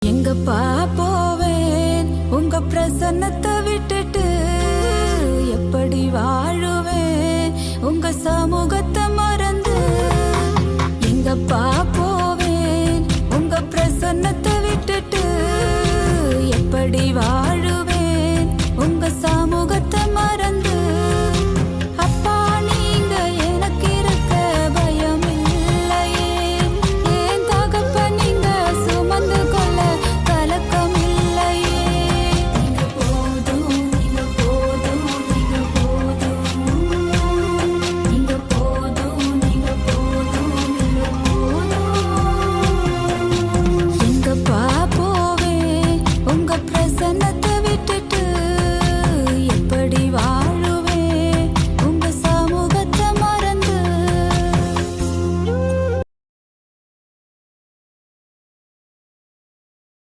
எங்கப்பா போவேன் உங்க பிரசன்னத்தை விட்டுட்டு, எப்படி வாழுவேன் உங்க சமூகத்தை மறந்து. எங்கப்பா போவேன் உங்க பிரசன்னத்தை விட்டுட்டு, எப்படி